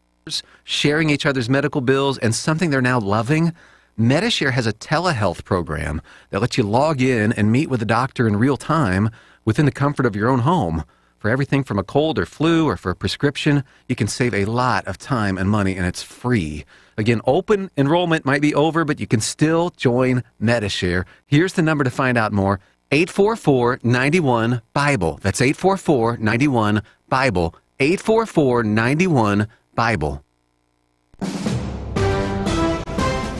[SPEAKER 11] Sharing each other's medical bills and something they're now loving. MediShare has a telehealth program that lets you log in and meet with a doctor in real time within the comfort of your own home. For everything from a cold or flu or for a prescription, you can save a lot of time and money, and it's free. Again, open enrollment might be over, but you can still join MediShare. Here's the number to find out more. 844-91-BIBLE. That's 844-91-BIBLE. 844-91-BIBLE.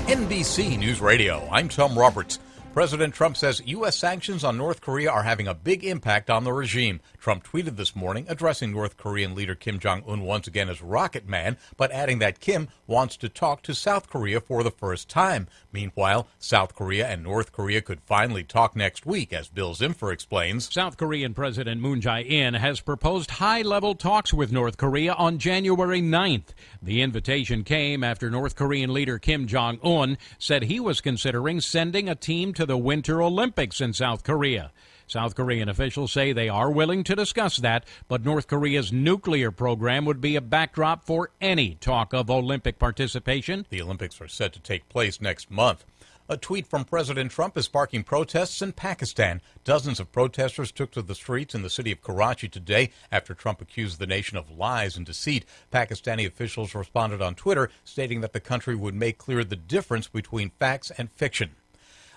[SPEAKER 12] NBC News Radio, I'm Tom Roberts. President Trump says U.S. sanctions on North Korea are having a big impact on the regime. Trump tweeted this morning, addressing North Korean leader Kim Jong-un once again as Rocket Man, but adding that Kim wants to talk to South Korea for the first time. Meanwhile, South Korea and North Korea could finally talk next week, as Bill Zimfer explains.
[SPEAKER 13] South Korean President Moon Jae-in has proposed high-level talks with North Korea on January 9th. The invitation came after North Korean leader Kim Jong-un said he was considering sending a team to the Winter Olympics in South Korea. South Korean officials say they are willing to discuss that, but North Korea's nuclear program would be a backdrop for any talk of Olympic participation.
[SPEAKER 12] The Olympics are set to take place next month. A tweet from President Trump is sparking protests in Pakistan. Dozens of protesters took to the streets in the city of Karachi today after Trump accused the nation of lies and deceit. Pakistani officials responded on Twitter, stating that the country would make clear the difference between facts and fiction.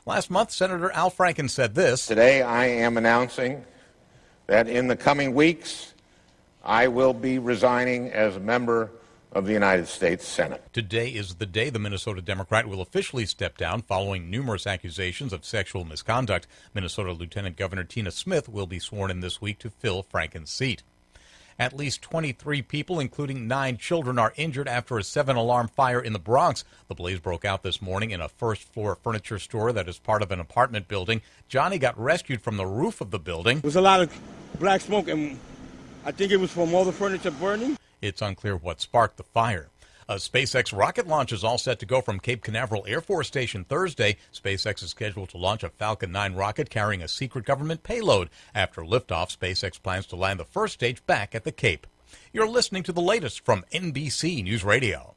[SPEAKER 12] Last month, Senator Al Franken said this.
[SPEAKER 14] Today I am announcing that in the coming weeks, I will be resigning as a member of the United States Senate.
[SPEAKER 12] Today is the day the Minnesota Democrat will officially step down following numerous accusations of sexual misconduct. Minnesota Lieutenant Governor Tina Smith will be sworn in this week to fill Franken's seat. At least 23 people, including 9 children, are injured after a 7-alarm fire in the Bronx. The blaze broke out this morning in a first-floor furniture store that is part of an apartment building. Johnny got rescued from the roof of the building.
[SPEAKER 15] There was a lot of black smoke, and I think it was from all the furniture burning.
[SPEAKER 12] It's unclear what sparked the fire. A SpaceX rocket launch is all set to go from Cape Canaveral Air Force Station Thursday. SpaceX is scheduled to launch a Falcon 9 rocket carrying a secret government payload. After liftoff, SpaceX plans to land the first stage back at the Cape. You're listening to the latest from NBC News Radio.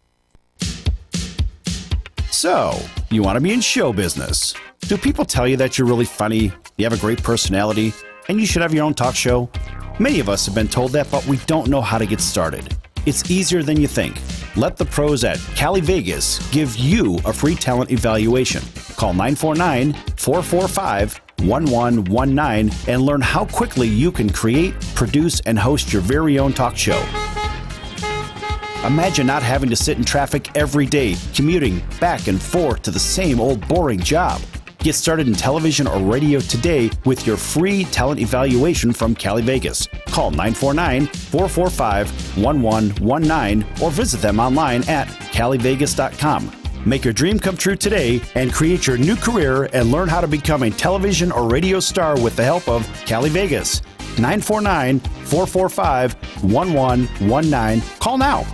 [SPEAKER 16] So, you want to be in show business. Do people tell you that you're really funny, you have a great personality, and you should have your own talk show? Many of us have been told that, but we don't know how to get started. It's easier than you think. Let the pros at Cali Vegas give you a free talent evaluation. Call 949-445-1119 and learn how quickly you can create, produce, and host your very own talk show. Imagine not having to sit in traffic every day, commuting back and forth to the same old boring job. Get started in television or radio today with your free talent evaluation from Cali Vegas. Call 949-445-1119 or visit them online at calivegas.com. Make your dream come true today and create your new career and learn how to become a television or radio star with the help of Cali Vegas. 949-445-1119. Call now.